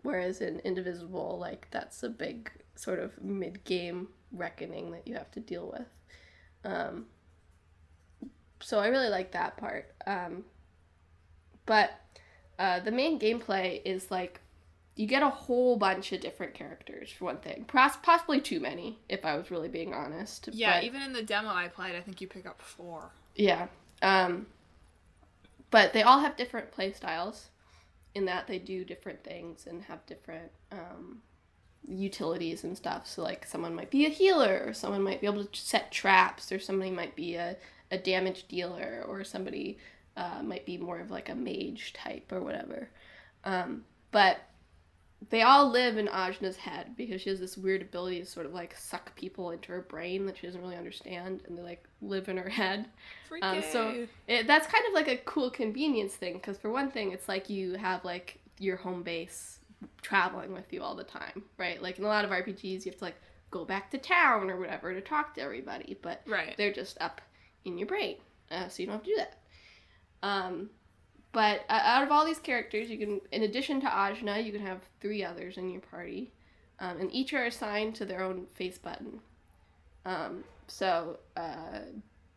Whereas in Indivisible, like, that's a big sort of mid-game reckoning that you have to deal with. So I really like that part. But the main gameplay is, like, you get a whole bunch of different characters, for one thing. Possibly too many, if I was really being honest. Yeah, but even in the demo I played, I think you pick up 4. Yeah. But they all have different play styles in that they do different things and have different utilities and stuff. So, like, someone might be a healer, or someone might be able to set traps, or somebody might be a damage dealer, or somebody might be more of, like, a mage type or whatever. But they all live in Ajna's head because she has this weird ability to sort of, like, suck people into her brain that she doesn't really understand, and they, like, live in her head. So that's kind of like a cool convenience thing, because for one thing, it's like you have, like, your home base traveling with you all the time, right? Like, in a lot of RPGs, you have to, like, go back to town or whatever to talk to everybody, but they're just up in your brain, so you don't have to do that. But out of all these characters, you can, in addition to Ajna, you can have 3 others in your party, and each are assigned to their own face button. So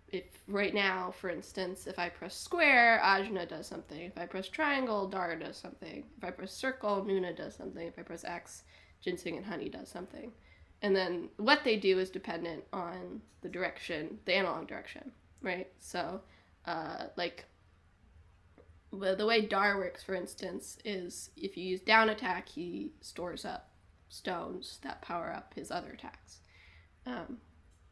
if right now, for instance, if I press square, Ajna does something. If I press triangle, Dara does something. If I press circle, Nuna does something. If I press X, Ginseng and Honey does something. And then what they do is dependent on the direction, the analog direction, right? So, like, the way Dar works, for instance, is if you use down attack, he stores up stones that power up his other attacks.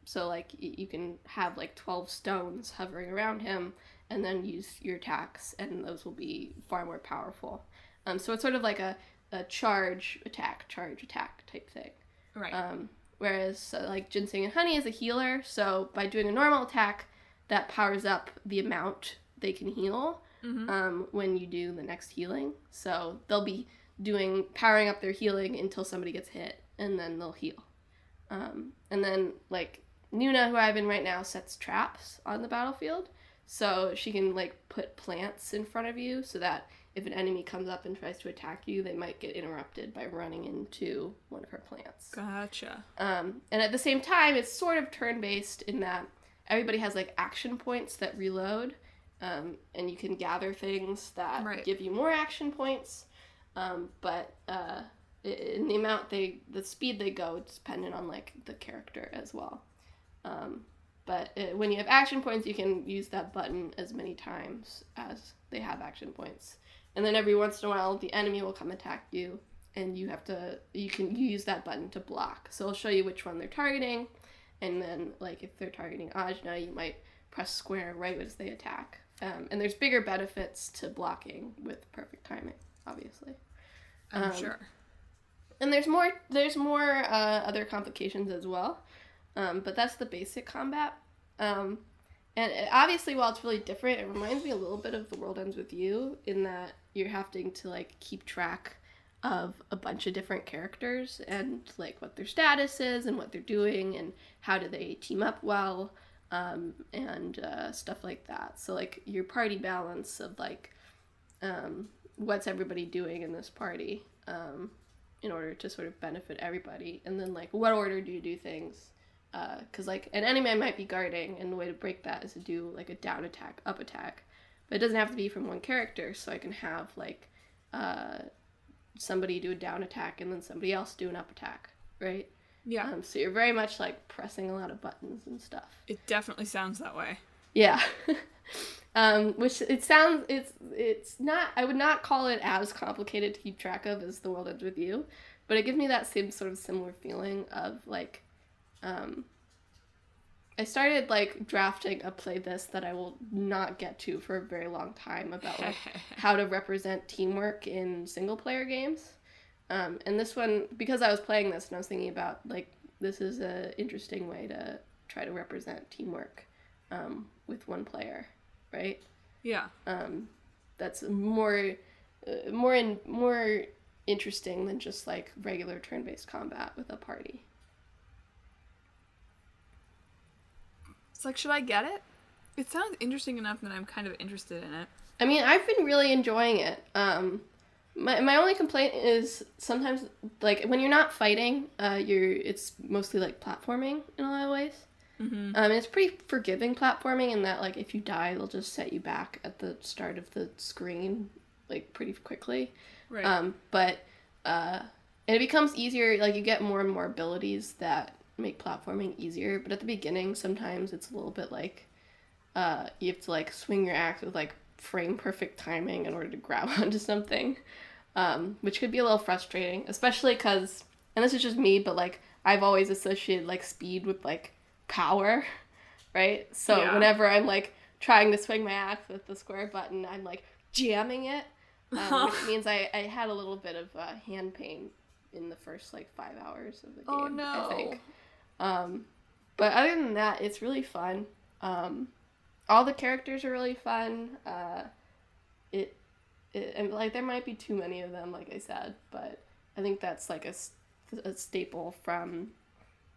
So, like, you can have, like, 12 stones hovering around him, and then use your attacks, and those will be far more powerful. So it's sort of like a charge attack type thing. Right. Whereas, like, Ginseng and Honey is a healer, so by doing a normal attack, that powers up the amount they can heal. when you do the next healing. So they'll be powering up their healing until somebody gets hit, and then they'll heal. And then, like, Nuna, who I have in right now, sets traps on the battlefield. So she can, like, put plants in front of you so that if an enemy comes up and tries to attack you, they might get interrupted by running into one of her plants. Gotcha. And at the same time, it's sort of turn-based in that everybody has, like, action points that reload. And you can gather things that give you more action points. But in the amount the speed they go, it's dependent on, like, the character as well. But when you have action points, you can use that button as many times as they have action points. And then every once in a while, the enemy will come attack you, and you can use that button to block. So it'll show you which one they're targeting, and then, like, if they're targeting Ajna, you might press square right as they attack. And there's bigger benefits to blocking with perfect timing, obviously. I'm sure. And there's more other complications as well. But that's the basic combat. And obviously, while it's really different, it reminds me a little bit of The World Ends With You in that you're having to, like, keep track of a bunch of different characters and, like, what their status is and what they're doing and how do they team up well, and stuff like that. So, like, your party balance of, like, what's everybody doing in this party in order to sort of benefit everybody. And then, like, what order do you do things? Because, like, an enemy might be guarding, and the way to break that is to do, like, a down attack, up attack. But it doesn't have to be from one character, so I can have, like, somebody do a down attack and then somebody else do an up attack, right? Yeah. So you're very much, like, pressing a lot of buttons and stuff. It definitely sounds that way. Yeah. Which it's not, I would not call it as complicated to keep track of as The World Ends With You, but it gives me that same sort of similar feeling of, like, I started, like, drafting a playlist that I will not get to for a very long time about, like, how to represent teamwork in single-player games. And this one, because I was playing this and I was thinking about, like, this is an interesting way to try to represent teamwork with one player, right? Yeah. That's more interesting than just, like, regular turn-based combat with a party. It's like, should I get it? It sounds interesting enough that I'm kind of interested in it. I mean, I've been really enjoying it. My only complaint is sometimes, like, when you're not fighting, it's mostly, like, platforming in a lot of ways. Mm-hmm. And it's pretty forgiving platforming in that, like, if you die, they'll just set you back at the start of the screen, like, pretty quickly. Right. And it becomes easier, like, you get more and more abilities that make platforming easier, but at the beginning, sometimes it's a little bit, like, you have to, like, swing your axe with, like, frame perfect timing in order to grab onto something, which could be a little frustrating, especially because, and this is just me, but, like, I've always associated, like, speed with, like, power, right? So whenever I'm, like, trying to swing my axe with the square button, I'm, like, jamming it, which means I had a little bit of hand pain in the first, like, 5 hours of the game. Oh, no. I think. But other than that, it's really fun. All the characters are really fun. And, like, there might be too many of them, like I said, but I think that's, like, a staple from...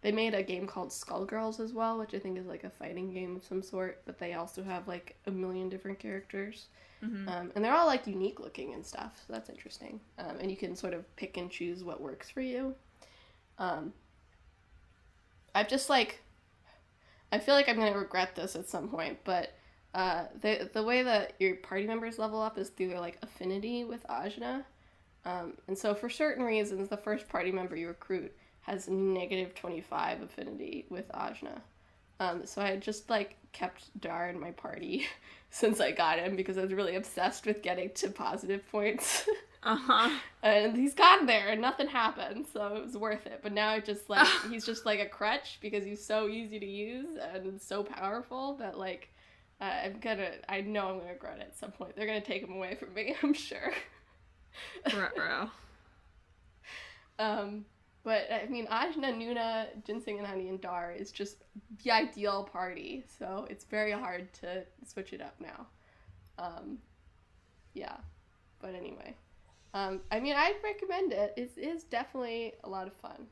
They made a game called Skullgirls as well, which I think is, like, a fighting game of some sort, but they also have, like, a million different characters. Mm-hmm. And they're all, like, unique looking and stuff, so that's interesting. And you can sort of pick and choose what works for you. I've just, like... I feel like I'm going to regret this at some point, but the way that your party members level up is through their, like, affinity with Ajna. And so for certain reasons, the first party member you recruit has negative 25 affinity with Ajna. So I had just, like, kept Dar in my party since I got him because I was really obsessed with getting to positive points. Uh-huh. And he's gotten there and nothing happened, so it was worth it. But now I just, like, he's just, like, a crutch because he's so easy to use and so powerful that, like, I know I'm gonna regret it at some point. They're gonna take him away from me, I'm sure. Ruh-roh. But, I mean, Ajna, Nuna, Ginseng, and Honey, and Dar is just the ideal party, so it's very hard to switch it up now. Yeah. But anyway. I mean, I'd recommend it. It is definitely a lot of fun.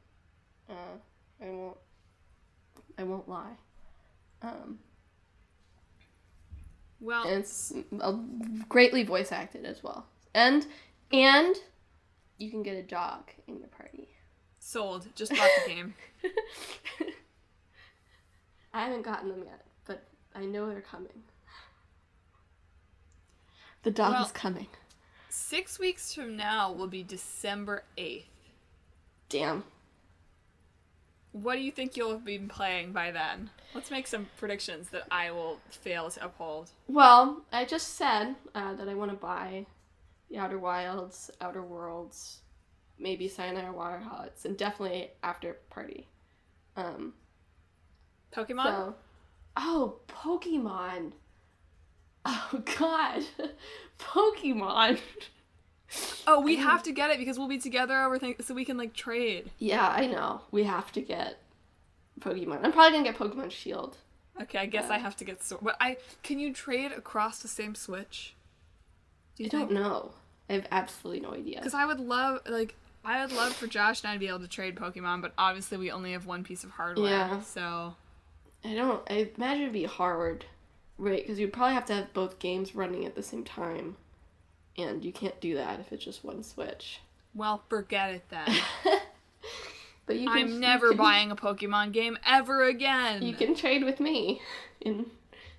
I won't lie. Well, And it's greatly voice acted as well. And you can get a dog in your party. sold. Just bought the game. I haven't gotten them yet, but I know they're coming. The dog is coming. 6 weeks from now will be December 8th. Damn. What do you think you'll have been playing by then? Let's make some predictions that I will fail to uphold. Well, I just said that I want to buy the Outer Wilds, Outer Worlds, maybe Sayonara Water Hots, and definitely After Party. Pokemon? Pokemon. Oh, God. Pokemon. Oh, we have to get it because we'll be together over so we can, like, trade. Yeah, I know. We have to get Pokemon. I'm probably going to get Pokemon Shield. Okay, I guess I have to get Sword. But can you trade across the same Switch? I don't know. I have absolutely no idea. Because I would love for Josh and I to be able to trade Pokemon, but obviously we only have one piece of hardware. Yeah. So. I imagine it'd be hard. Right, because you'd probably have to have both games running at the same time. And you can't do that if it's just one Switch. Well, forget it then. But I'm never buying a Pokemon game ever again. You can trade with me in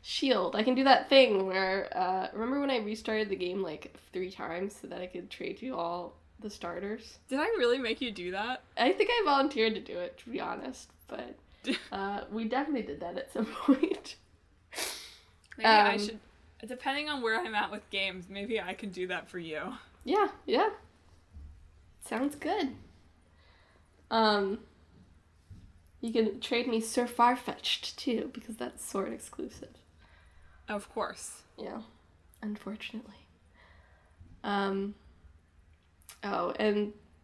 Shield. I can do that thing where, remember when I restarted the game like 3 times so that I could trade you all the starters? Did I really make you do that? I think I volunteered to do it, to be honest. But we definitely did that at some point. Maybe I should, depending on where I'm at with games, maybe I can do that for you. Yeah. Sounds good. You can trade me Sir Farfetch'd too, because that's Sword exclusive. Of course. Yeah, unfortunately. And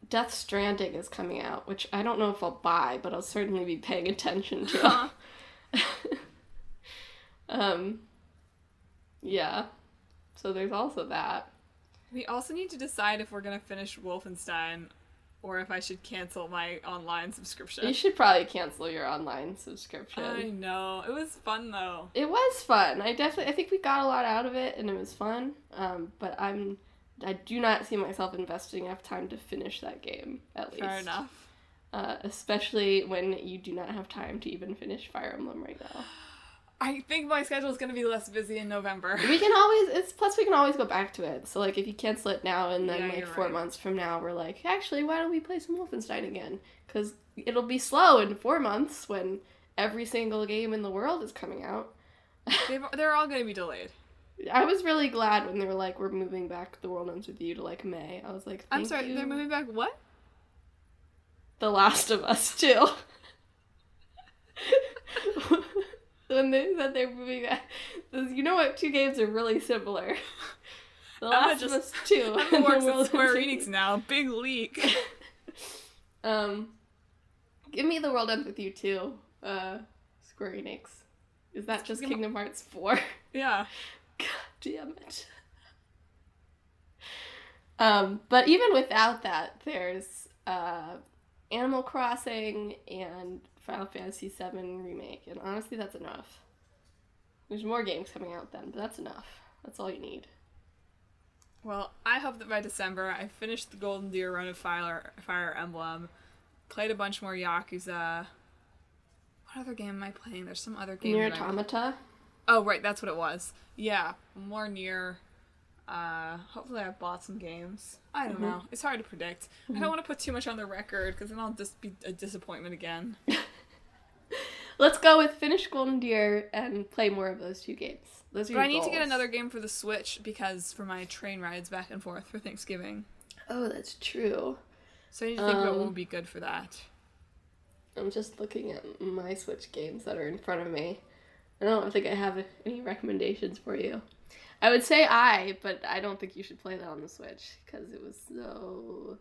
Death Stranding is coming out, which I don't know if I'll buy, but I'll certainly be paying attention to. Yeah. So there's also that. We also need to decide if we're going to finish Wolfenstein or if I should cancel my online subscription. You should probably cancel your online subscription. I know. It was fun, though. It was fun. I think we got a lot out of it, and it was fun. But I do not see myself investing enough time to finish that game, at least. Fair enough. Especially when you do not have time to even finish Fire Emblem right now. I think my schedule is going to be less busy in November. We can always go back to it. So, like, if you cancel it now and then, 4 months from now, we're like, actually, why don't we play some Wolfenstein again? Because it'll be slow in 4 months when every single game in the world is coming out. They're all going to be delayed. I was really glad when they were like, we're moving back The World Ends With You to, like, May. I was like, I'm sorry, they're moving back what? The Last of Us 2. When they said they're moving back, you know what? 2 games are really similar. The Last of Us 2. Emma works at Square Enix now. Big leak. Give me The World Ends With You 2. Square Enix. Is that just Kingdom Hearts 4? Yeah. God damn it. But even without that, there's Animal Crossing and Final Fantasy VII Remake, and honestly, that's enough. There's more games coming out then, but that's enough. That's all you need. Well, I hope that by December, I finished the Golden Deer run of Fire Emblem, played a bunch more Yakuza. What other game am I playing? There's some other game. Nier Automata? Oh, right, that's what it was. Yeah, more Nier. Hopefully I've bought some games. I don't know. It's hard to predict. I don't want to put too much on the record, because then I'll just be a disappointment again. Let's go with finish Golden Deer and play more of those 2 games. Those are your But I need goals. to get another game for the Switch, because for my train rides back and forth for Thanksgiving. Oh, that's true. So I need to think about what would be good for that. I'm just looking at my Switch games that are in front of me. I don't think I have any recommendations for you. I would say but I don't think you should play that on the Switch, because it was so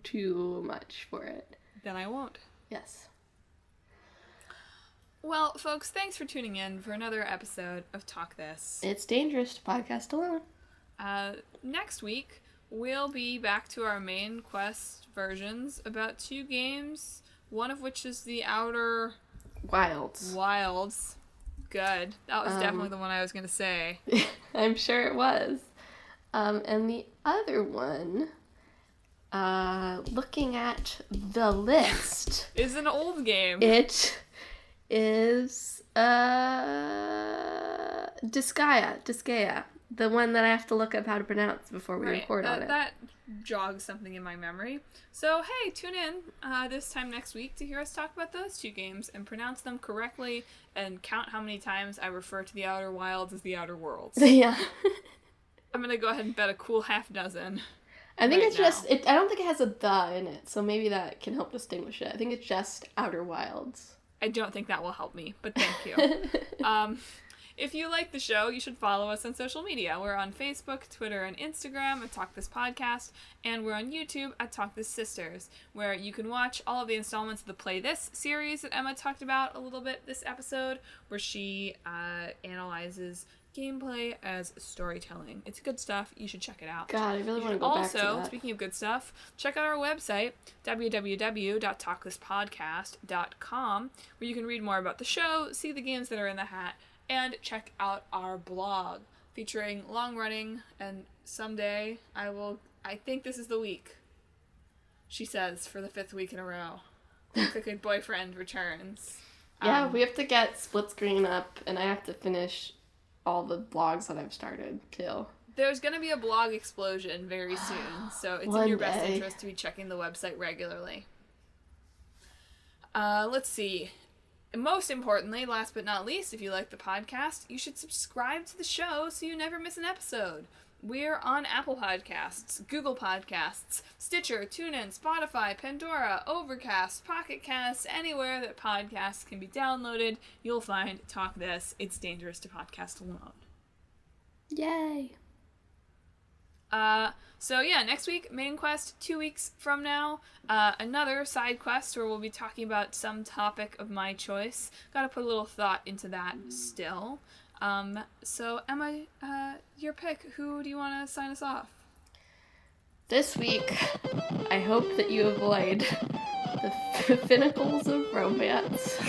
too much for it. Then I won't. Yes. Well, folks, thanks for tuning in for another episode of Talk This. It's dangerous to podcast alone. Next week, we'll be back to our main quest versions about 2 games, one of which is the Outer Wilds. Good. That was definitely the one I was going to say. I'm sure it was. And the other one, looking at the list, is an old game. It is Disgaea, the one that I have to look up how to pronounce before we record on it. That jogs something in my memory. So, hey, tune in this time next week to hear us talk about those 2 games and pronounce them correctly and count how many times I refer to the Outer Wilds as the Outer Worlds. Yeah. I'm going to go ahead and bet a cool half dozen. I think it's just, I don't think it has a "the" in it, so maybe that can help distinguish it. I think it's just Outer Wilds. I don't think that will help me, but thank you. If you like the show, you should follow us on social media. We're on Facebook, Twitter, and Instagram at Talk This Podcast, and we're on YouTube at Talk This Sisters, where you can watch all of the installments of the Play This series that Emma talked about a little bit this episode, where she analyzes gameplay as storytelling. It's good stuff. You should check it out. God, I really want to go back to that. Also, speaking of good stuff, check out our website, www.talkthispodcast.com, where you can read more about the show, see the games that are in the hat, and check out our blog featuring long-running, and someday I think this is the week, she says, for the 5th week in a row, Crooked Boyfriend returns. Yeah, we have to get Split Screen up, and I have to finish all the blogs that I've started, too. There's going to be a blog explosion very soon, so it's in your best interest to be checking the website regularly. Let's see. Most importantly, last but not least, if you like the podcast, you should subscribe to the show so you never miss an episode. We're on Apple Podcasts, Google Podcasts, Stitcher, TuneIn, Spotify, Pandora, Overcast, Pocket Casts, anywhere that podcasts can be downloaded, you'll find Talk This. It's dangerous to podcast alone. Yay! So yeah, next week, main quest, 2 weeks from now, another side quest where we'll be talking about some topic of my choice. Gotta put a little thought into that still. So Emma, your pick. Who do you want to sign us off? This week, I hope that you avoid the Finnacles of romance.